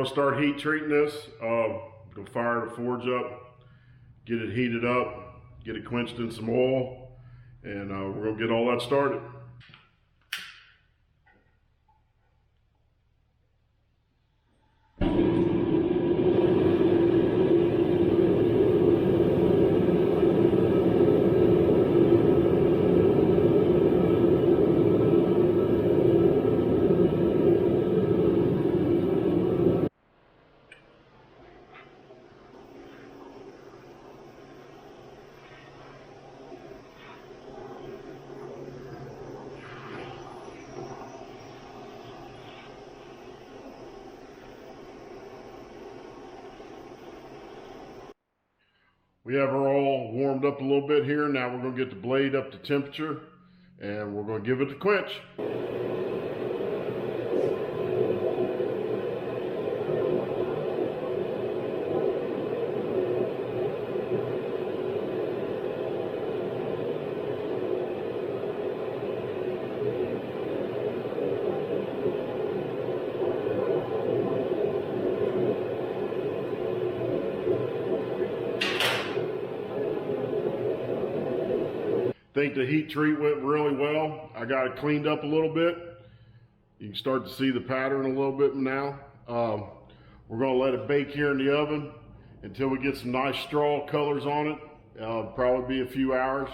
going to start heat treating this. Gonna fire the forge up, get it heated up, get it quenched in some oil, and we're gonna get all that started. We have her all warmed up a little bit here. Now we're going to get the blade up to temperature and we're going to give it a quench. I think the heat treat went really well. I got it cleaned up a little bit. You can start to see the pattern a little bit now. We're going to let it bake here in the oven until we get some nice straw colors on it. Probably be a few hours.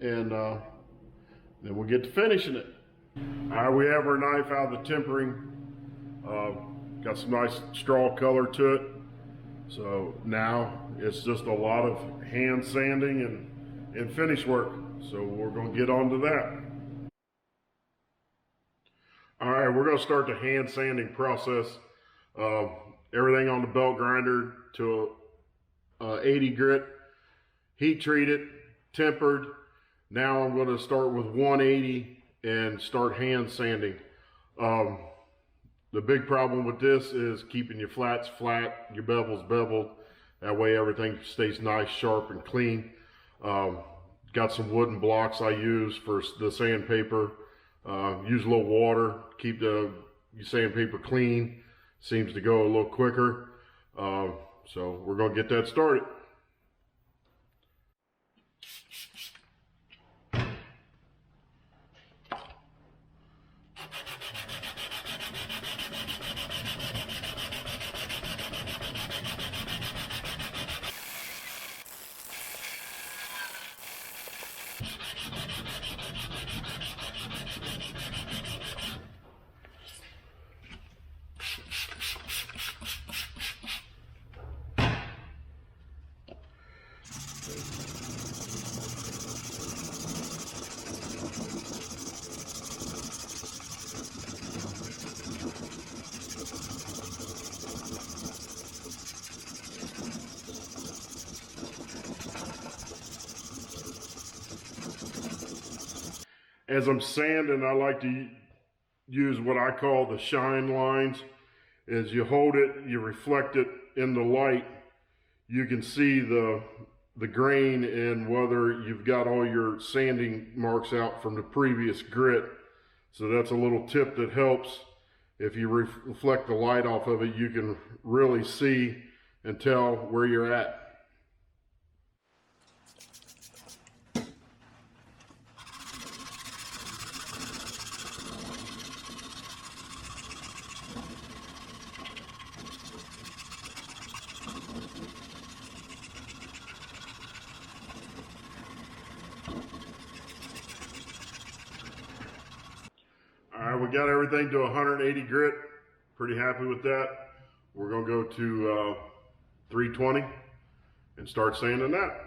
And then we'll get to finishing it. All right, we have our knife out of the tempering. Got some nice straw color to it. So now it's just a lot of hand sanding and finish work. So we're going to get on to that. All right, we're going to start the hand sanding process. Everything on the belt grinder to 80 grit, heat treated, tempered. Now I'm going to start with 180 and start hand sanding. The big problem with this is keeping your flats flat, your bevels beveled. That way everything stays nice, sharp, and clean. Got some wooden blocks I use for the sandpaper. Use a little water, keep the sandpaper clean. Seems to go a little quicker. So we're going to get that started. As I'm sanding, I like to use what I call the shine lines. As you hold it, you reflect it in the light, you can see the grain and whether you've got all your sanding marks out from the previous grit. So that's a little tip that helps. If you reflect the light off of it, you can really see and tell where you're at. All right, we got everything to 180 grit. Pretty happy with that. We're gonna go to 320 and start sanding that.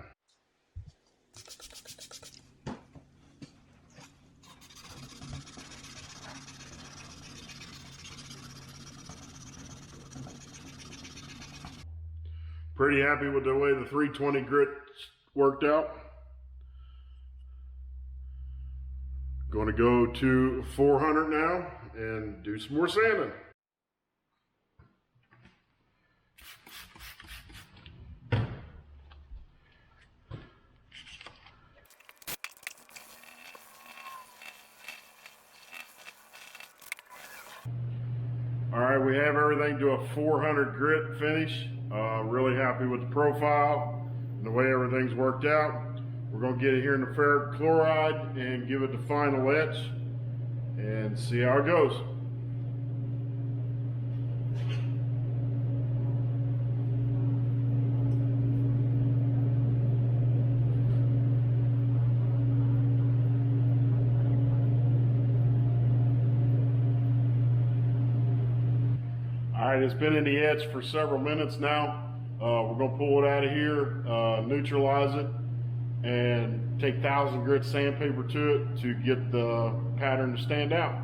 Pretty happy with the way the 320 grit worked out. Going to go to 400 now and do some more sanding. All right, we have everything to a 400 grit finish. Really happy with the profile and the way everything's worked out. We're going to get it here in the ferric chloride and give it the final etch and see how it goes. Alright, it's been in the etch for several minutes now. We're going to pull it out of here, neutralize it, and take 1000 grit sandpaper to it to get the pattern to stand out.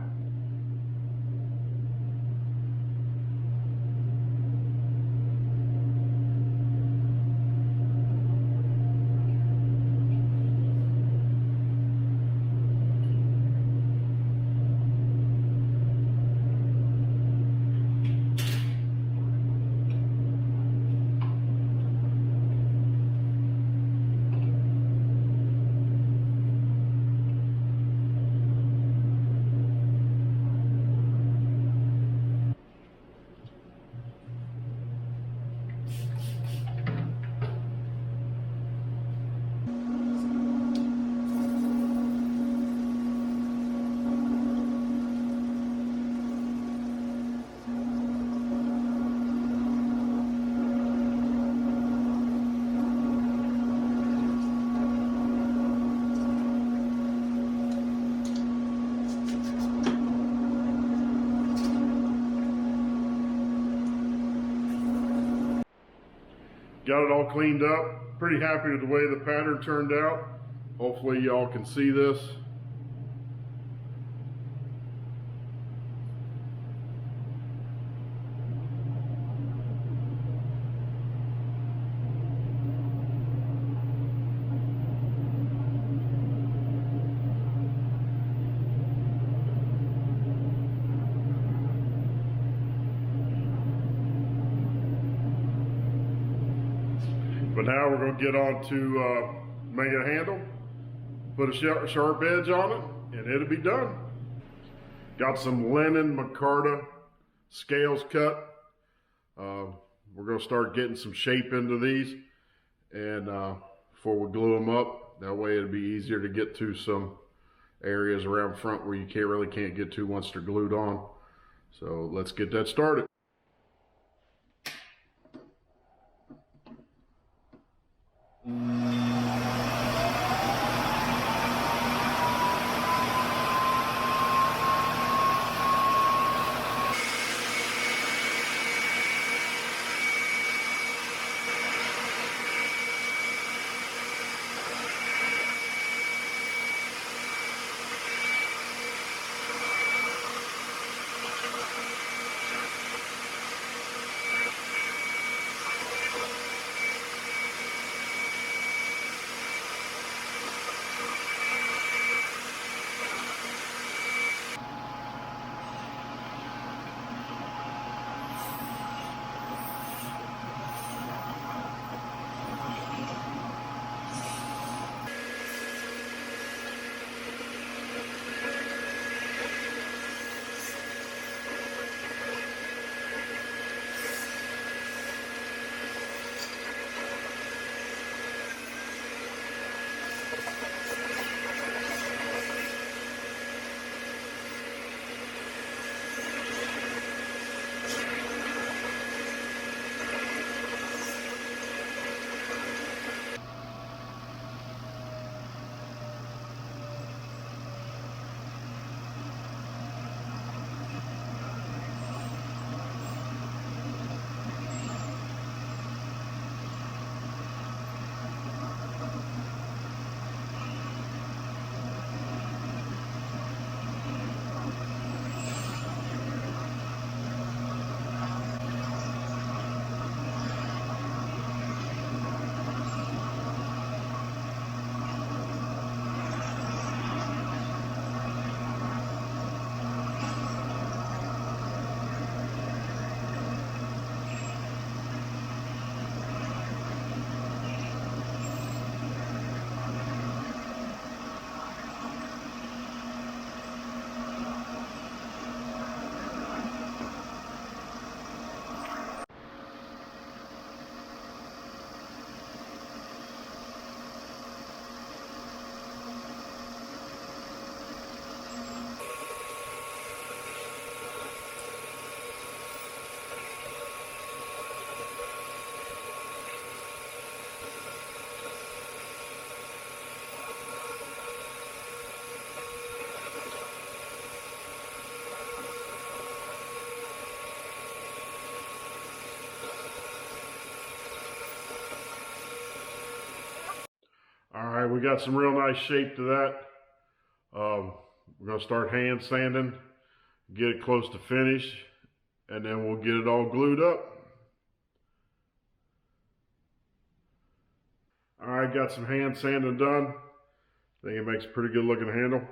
Got it all cleaned up. Pretty happy with the way the pattern turned out. Hopefully y'all can see this. But now we're going to get on to make a handle, put a sharp edge on it, and it'll be done. Got some linen micarta scales cut. We're going to start getting some shape into these, and before we glue them up, that way it'll be easier to get to some areas around front where you really can't get to once they're glued on. So let's get that started. got some real nice shape to that. We're going to start hand sanding, get it close to finish, and then we'll get it all glued up. All right, got some hand sanding done. I think it makes a pretty good looking handle.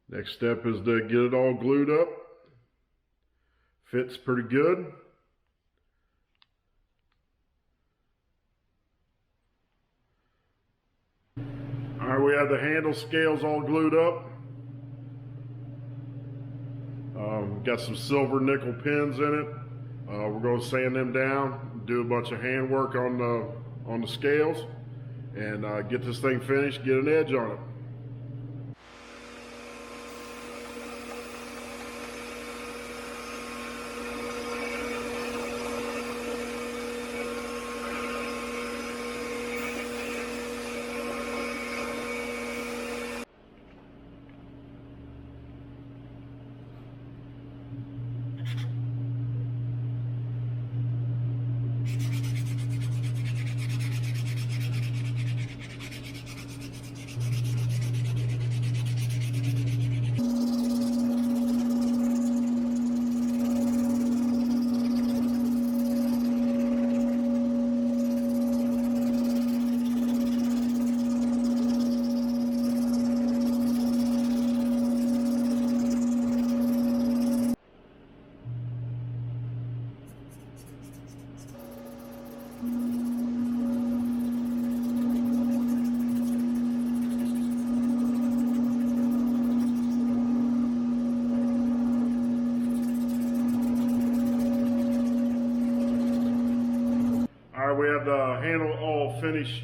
Next step is to get it all glued up. Fits pretty good. All right, we have the handle scales all glued up. Got some silver nickel pins in it. We're going to sand them down, do a bunch of hand work on the scales, and get this thing finished, get an edge on it. We have the handle all finished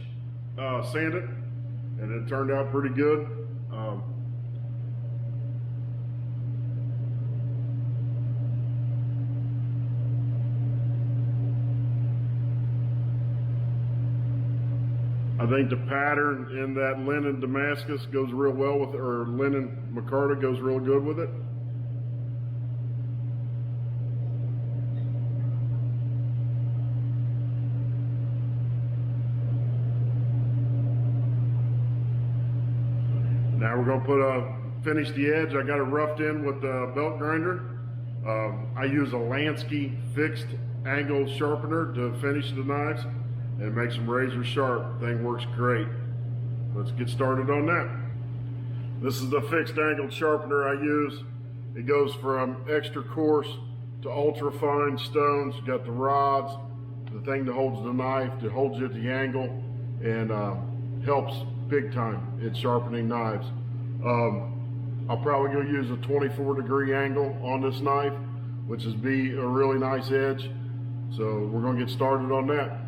sanded, and it turned out pretty good. I think the pattern in that linen Damascus goes real well with it, or linen micarta goes real good with it. Now we're going to finish the edge. I got it roughed in with the belt grinder. I use a Lansky fixed angle sharpener to finish the knives, and it makes them razor sharp. The thing works great. Let's get started on that. This is the fixed angled sharpener I use. It goes from extra coarse to ultra fine stones. You got the rods, the thing that holds the knife, that holds you at the angle, and helps big time in sharpening knives. I'll probably go use a 24-degree angle on this knife, which is be a really nice edge. So we're going to get started on that.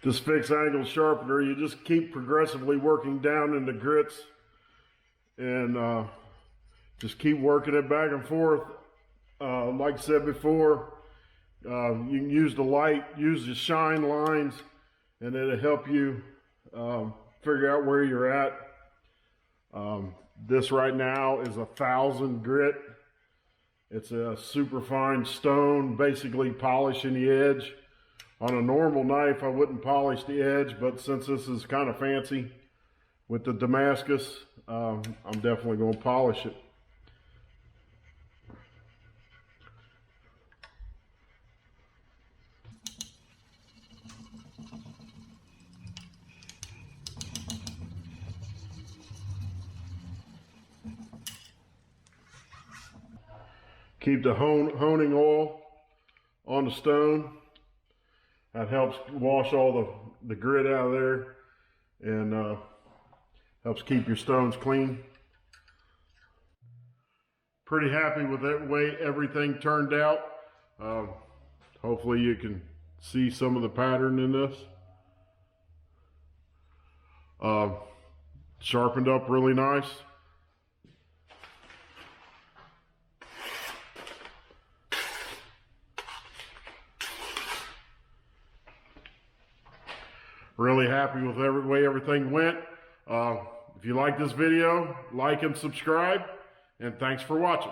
This fixed angle sharpener, you just keep progressively working down into grits, and just keep working it back and forth. Like I said before, you can use the light, use the shine lines, and it'll help you figure out where you're at. This right now is 1,000 grit. It's a super fine stone, basically polishing the edge. On a normal knife, I wouldn't polish the edge, but since this is kind of fancy with the Damascus, I'm definitely going to polish it. Keep the honing oil on the stone. That helps wash all the grit out of there, and helps keep your stones clean. Pretty happy with the way everything turned out. Hopefully you can see some of the pattern in this. Sharpened up really nice. Really happy with the way everything went. If you like this video, like and subscribe, and thanks for watching.